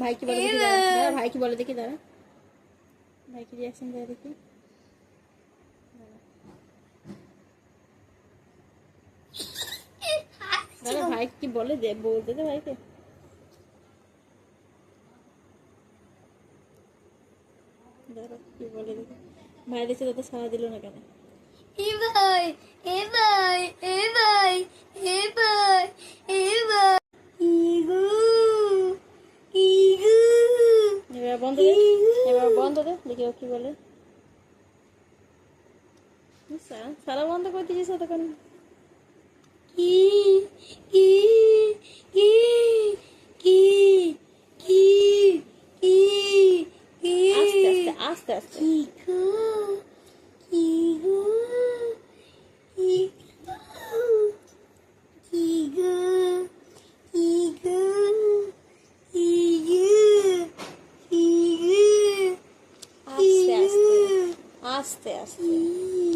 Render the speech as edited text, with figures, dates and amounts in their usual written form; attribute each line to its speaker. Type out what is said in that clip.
Speaker 1: ভাই কি বলে দেখি, দাঁড়া ভাই কি বলে দেখি, দাঁড়া ভাই কি রিয়াকশন দেয় দেখি। দাঁড়া ভাই কি বলে দে, বলতে দে ভাইকে। দাঁড়া কি বলে দেখি। ভাই দেখছে তো সাড়া দিল না কেন?
Speaker 2: এ ভাই, এ ভাই, এ ভাই, এ ভাই, এ ভাই, ইগু, ইগু,
Speaker 1: এবার বন্ধ দে, এবার বন্ধ দে দেখি ও কি বলে। সারা বন্ধ করে দিয়েছিস তখন।
Speaker 2: কি কি কি কি কি কি কি
Speaker 1: আস্তে আস্তে আস্তে আস্তে।
Speaker 2: ইগু, ইগু, ইগু, ইগু, ইগু, ইগু,
Speaker 1: আস্তে আস্তে আস্তে আস্তে।